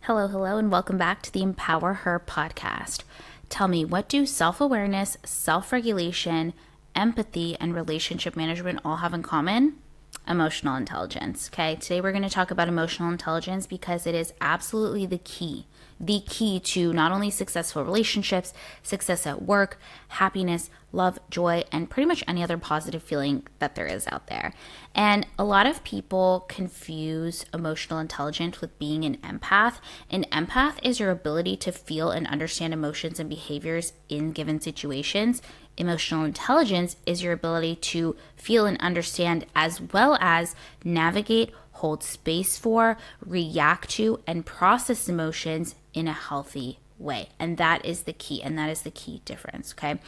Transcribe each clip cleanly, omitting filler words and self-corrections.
Hello, and welcome back to the Empower Her podcast. Tell me, what do self-awareness, self-regulation, empathy, and relationship management all have in common? Emotional intelligence. Okay, today we're going to talk about emotional intelligence because it is absolutely the key to not only successful relationships, success at work, happiness, love, joy, and pretty much any other positive feeling that there is out there. And a lot of people confuse emotional intelligence with being an empath. An empath is your ability to feel and understand emotions and behaviors in given situations. Emotional intelligence is your ability to feel and understand, as well as navigate, hold space for, react to, and process emotions in a healthy way. And that is the key, and that is the key difference, okay?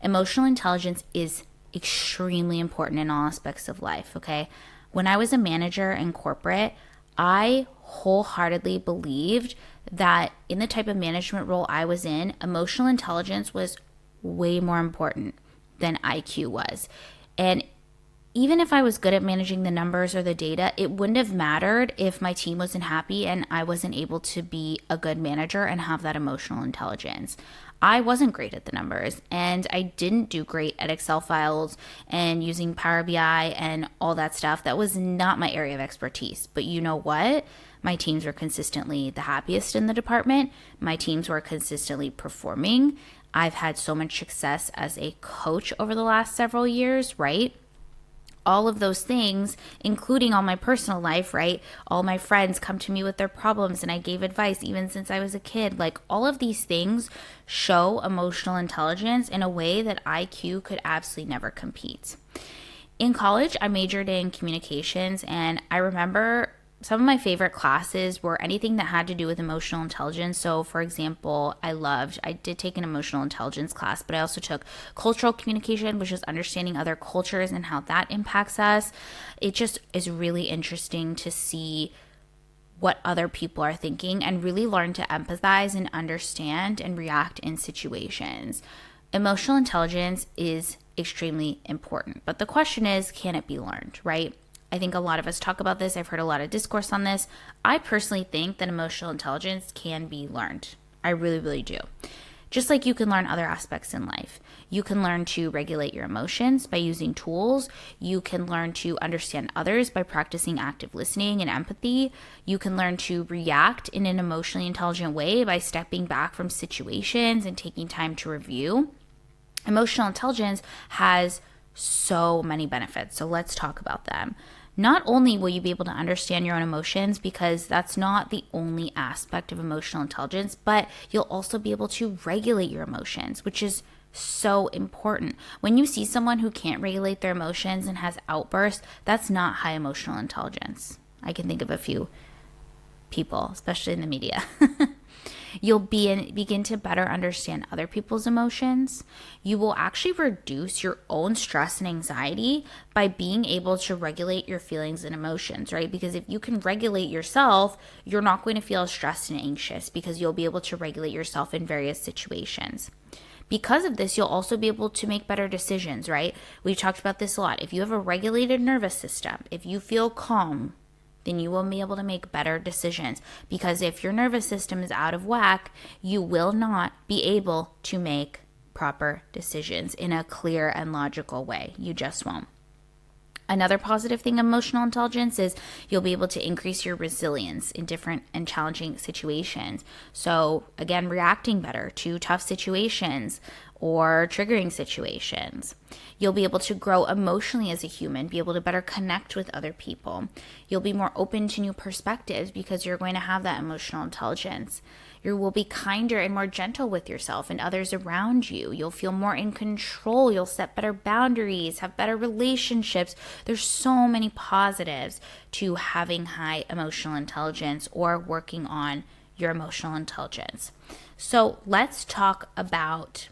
Emotional intelligence is extremely important in all aspects of life, okay? When I was a manager in corporate, I wholeheartedly believed that in the type of management role I was in, emotional intelligence was way more important than IQ was. And even if I was good at managing the numbers or the data, it wouldn't have mattered if my team wasn't happy and I wasn't able to be a good manager and have that emotional intelligence. I wasn't great at the numbers, and I didn't do great at Excel files and using Power BI and all that stuff. That was not my area of expertise. But you know what? My teams were consistently the happiest in the department. My teams were consistently performing. I've had so much success as a coach over the last several years, right? All of those things, including all my personal life, right? All my friends come to me with their problems and I gave advice even since I was a kid. Like, all of these things show emotional intelligence in a way that IQ could absolutely never compete. In college, I majored in communications, and I remember some of my favorite classes were anything that had to do with emotional intelligence. So, for example, I did take an emotional intelligence class, but I also took cultural communication, which is understanding other cultures and how that impacts us. It just is really interesting to see what other people are thinking and really learn to empathize and understand and react in situations. Emotional intelligence is extremely important, but the question is, can it be learned, right? I think a lot of us talk about this. I've heard a lot of discourse on this. I personally think that emotional intelligence can be learned. I really, really do. Just like you can learn other aspects in life. You can learn to regulate your emotions by using tools. You can learn to understand others by practicing active listening and empathy. You can learn to react in an emotionally intelligent way by stepping back from situations and taking time to review. Emotional intelligence has so many benefits. So let's talk about them. Not only will you be able to understand your own emotions, because that's not the only aspect of emotional intelligence, but you'll also be able to regulate your emotions, which is so important. When you see someone who can't regulate their emotions and has outbursts, that's not high emotional intelligence. I can think of a few people, especially in the media. You'll begin to better understand other people's emotions. You will actually reduce your own stress and anxiety by being able to regulate your feelings and emotions, right? Because if you can regulate yourself, you're not going to feel stressed and anxious because you'll be able to regulate yourself in various situations. Because of this, you'll also be able to make better decisions, right? We've talked about this a lot. If you have a regulated nervous system, if you feel calm, then you will be able to make better decisions. Because if your nervous system is out of whack, you will not be able to make proper decisions in a clear and logical way. You just won't. Another positive thing of emotional intelligence is you'll be able to increase your resilience in different and challenging situations. So again, reacting better to tough situations or triggering situations. You'll be able to grow emotionally as a human, be able to better connect with other people. You'll be more open to new perspectives because you're going to have that emotional intelligence. You will be kinder and more gentle with yourself and others around you. You'll feel more in control. You'll set better boundaries, have better relationships. There's so many positives to having high emotional intelligence or working on your emotional intelligence. So let's talk about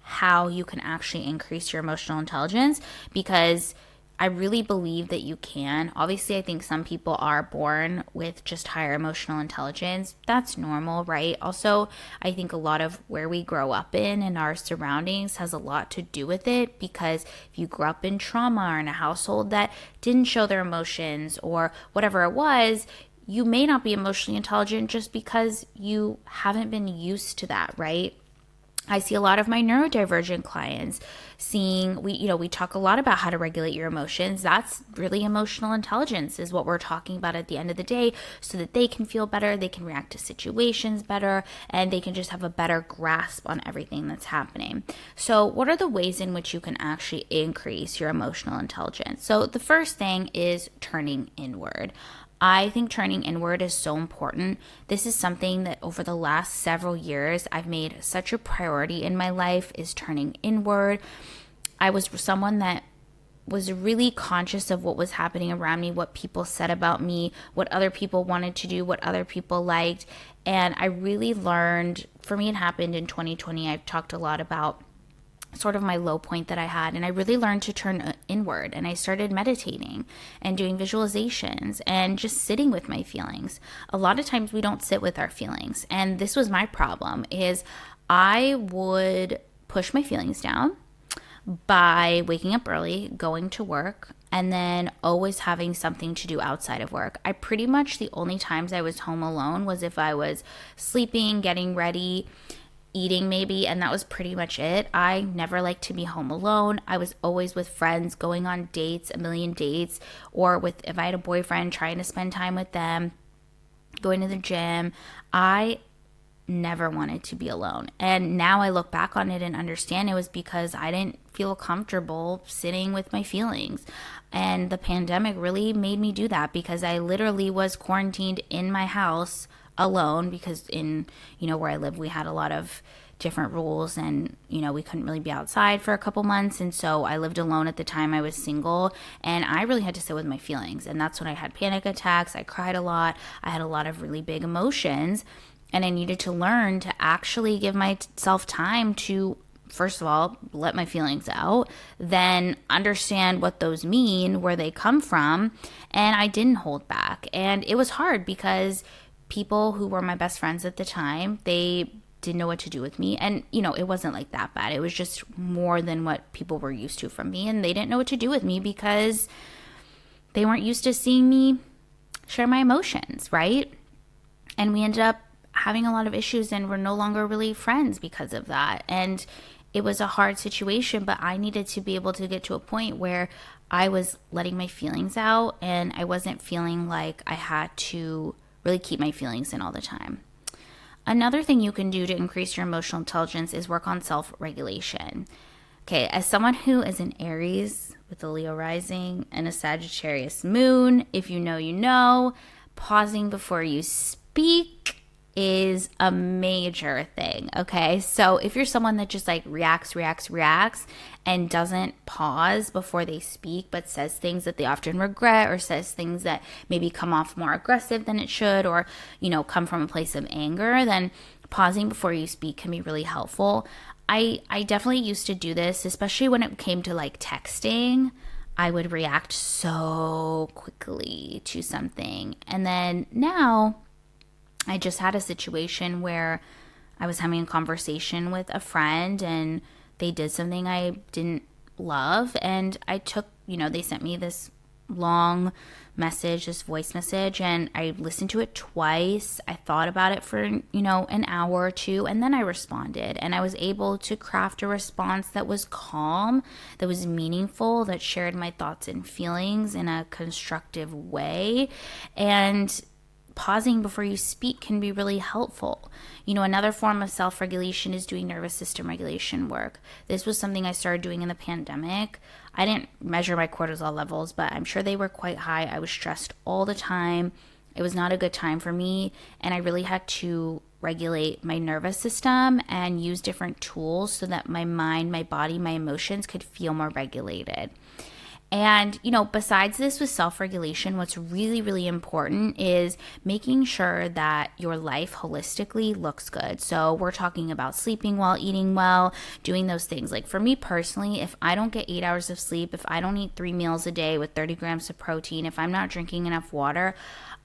how you can actually increase your emotional intelligence, because I really believe that you can. Obviously, I think some people are born with just higher emotional intelligence. That's normal, right? Also, I think a lot of where we grow up in and our surroundings has a lot to do with it, because if you grew up in trauma or in a household that didn't show their emotions or whatever it was, you may not be emotionally intelligent just because you haven't been used to that, right? I see a lot of my neurodivergent clients we talk a lot about how to regulate your emotions. That's really emotional intelligence is what we're talking about at the end of the day, so that they can feel better, they can react to situations better, and they can just have a better grasp on everything that's happening. So what are the ways in which you can actually increase your emotional intelligence? So the first thing is turning inward. I think turning inward is so important. This is something that over the last several years I've made such a priority in my life, is turning inward. I was someone that was really conscious of what was happening around me, what people said about me, what other people wanted to do, what other people liked. And I really learned, for me, it happened in 2020. I've talked a lot about sort of my low point that I had. And I really learned to turn inward, and I started meditating and doing visualizations and just sitting with my feelings. A lot of times we don't sit with our feelings. And this was my problem, is I would push my feelings down by waking up early, going to work, and then always having something to do outside of work. I pretty much, the only times I was home alone was if I was sleeping, getting ready, eating maybe, and that was pretty much it. I never liked to be home alone. I was always with friends, going on dates, a million dates, or if I had a boyfriend, trying to spend time with them, going to the gym. I never wanted to be alone. And now I look back on it and understand it was because I didn't feel comfortable sitting with my feelings. And the pandemic really made me do that, because I literally was quarantined in my house alone, because in where I live, we had a lot of different rules, and we couldn't really be outside for a couple months. And so I lived alone at the time. I was single, and I really had to sit with my feelings. And that's when I had panic attacks. I cried a lot. I had a lot of really big emotions, and I needed to learn to actually give myself time to, first of all, let my feelings out, then understand what those mean, where they come from. And I didn't hold back. And it was hard, because people who were my best friends at the time, they didn't know what to do with me. And, it wasn't like that bad. It was just more than what people were used to from me. And they didn't know what to do with me because they weren't used to seeing me share my emotions, right? And we ended up having a lot of issues, and we're no longer really friends because of that. And it was a hard situation, but I needed to be able to get to a point where I was letting my feelings out, and I wasn't feeling like I had to really keep my feelings in all the time. Another thing you can do to increase your emotional intelligence is work on self-regulation. Okay, as someone who is an Aries with a Leo rising and a Sagittarius moon, if you know, you know, pausing before you speak is a major thing, okay? So if you're someone that just like reacts and doesn't pause before they speak, but says things that they often regret, or says things that maybe come off more aggressive than it should, or, come from a place of anger, then pausing before you speak can be really helpful. I definitely used to do this, especially when it came to like texting. I would react so quickly to something. And then now I just had a situation where I was having a conversation with a friend, and they did something I didn't love. And I took, they sent me this long message, this voice message, and I listened to it twice. I thought about it for, an hour or two, and then I responded. And I was able to craft a response that was calm, that was meaningful, that shared my thoughts and feelings in a constructive way. And pausing before you speak can be really helpful. Another form of self-regulation is doing nervous system regulation work. This was something I started doing in the pandemic. I didn't measure my cortisol levels, but I'm sure they were quite high. I was stressed all the time. It was not a good time for me, and I really had to regulate my nervous system and use different tools so that my mind, my body, my emotions could feel more regulated. And, besides this with self-regulation, what's really, really important is making sure that your life holistically looks good. So we're talking about sleeping well, eating well, doing those things. Like for me personally, if I don't get 8 hours of sleep, if I don't eat 3 meals a day with 30 grams of protein, if I'm not drinking enough water,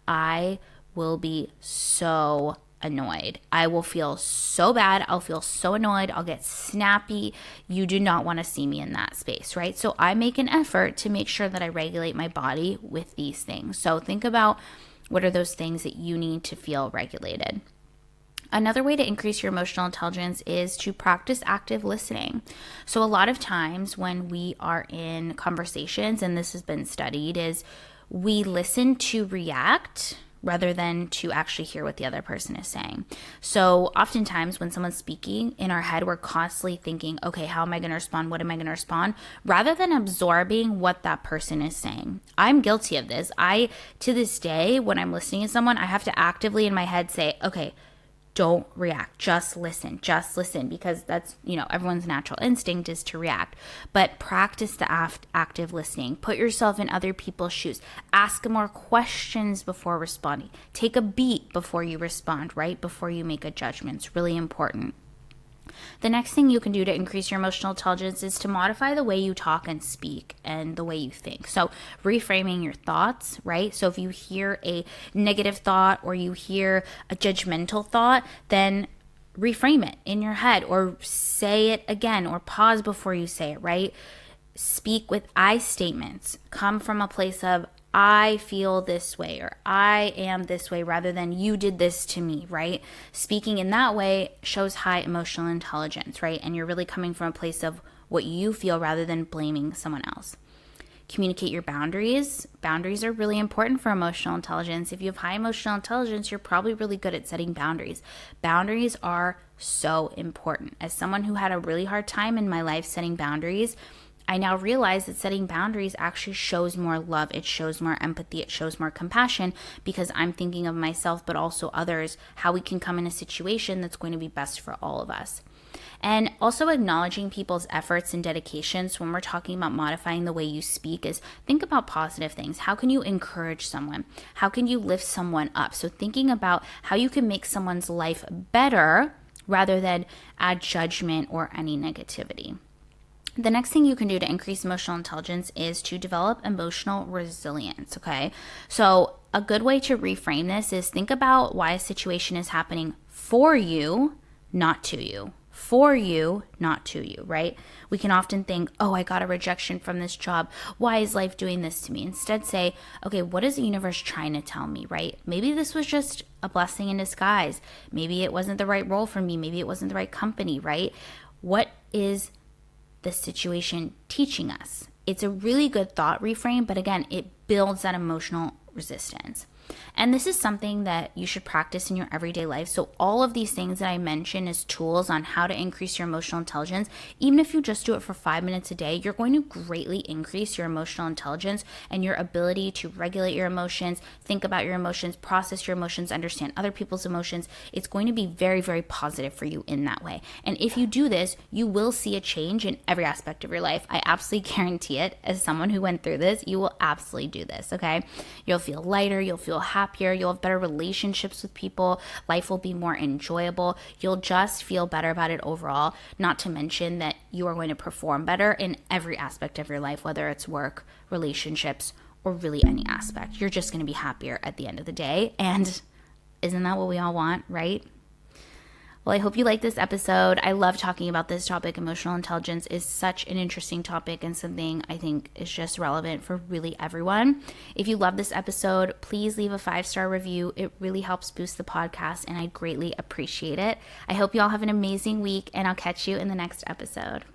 I will be so annoyed. I will feel so bad. I'll feel so annoyed. I'll get snappy. You do not want to see me in that space, right? So I make an effort to make sure that I regulate my body with these things. So think about What are those things that you need to feel regulated? Another way to increase your emotional intelligence is to practice active listening. So a lot of times when we are in conversations, and this has been studied, is we listen to react rather than to actually hear what the other person is saying. So oftentimes when someone's speaking, in our head, we're constantly thinking, okay, how am I going to respond? What am I going to respond? Rather than absorbing what that person is saying. I'm guilty of this. To this day, when I'm listening to someone, I have to actively in my head say, okay, don't react, just listen, because that's, everyone's natural instinct is to react. But practice the active listening. Put yourself in other people's shoes. Ask more questions before responding. Take a beat before you respond, right? Before you make a judgment. It's really important. The next thing you can do to increase your emotional intelligence is to modify the way you talk and speak and the way you think. So reframing your thoughts, right? So if you hear a negative thought or you hear a judgmental thought, then reframe it in your head or say it again or pause before you say it, right? Speak with I statements. Come from a place of I feel this way or I am this way rather than you did this to me, right? Speaking in that way shows high emotional intelligence, right? And you're really coming from a place of what you feel rather than blaming someone else. Communicate your boundaries. Boundaries are really important for emotional intelligence. If you have high emotional intelligence, you're probably really good at setting boundaries. Boundaries are so important. As someone who had a really hard time in my life setting boundaries, I now realize that setting boundaries actually shows more love. It shows more empathy. It shows more compassion because I'm thinking of myself, but also others, how we can come in a situation that's going to be best for all of us. And also acknowledging people's efforts and dedications when we're talking about modifying the way you speak is think about positive things. How can you encourage someone? How can you lift someone up? So thinking about how you can make someone's life better rather than add judgment or any negativity. The next thing you can do to increase emotional intelligence is to develop emotional resilience, okay? So a good way to reframe this is think about why a situation is happening for you, not to you. For you, not to you, right? We can often think, oh, I got a rejection from this job. Why is life doing this to me? Instead say, okay, what is the universe trying to tell me, right? Maybe this was just a blessing in disguise. Maybe it wasn't the right role for me. Maybe it wasn't the right company, right? What is the situation teaching us? It's a really good thought reframe, but again, it builds that emotional resistance. And this is something that you should practice in your everyday life. So all of these things that I mentioned as tools on how to increase your emotional intelligence, even if you just do it for 5 minutes a day, you're going to greatly increase your emotional intelligence and your ability to regulate your emotions, think about your emotions, process your emotions, understand other people's emotions. It's going to be very, very positive for you in that way. And if you do this, you will see a change in every aspect of your life. I absolutely guarantee it. As someone who went through this, you will absolutely do this, okay? You'll feel lighter, you'll feel happier, you'll have better relationships with people, life will be more enjoyable, you'll just feel better about it overall, not to mention that you are going to perform better in every aspect of your life, whether it's work, relationships, or really any aspect. You're just going to be happier at the end of the day, and isn't that what we all want, right? Well, I hope you like this episode. I love talking about this topic. Emotional intelligence is such an interesting topic and something I think is just relevant for really everyone. If you love this episode, please leave a 5-star review. It really helps boost the podcast, and I greatly appreciate it. I hope you all have an amazing week, and I'll catch you in the next episode.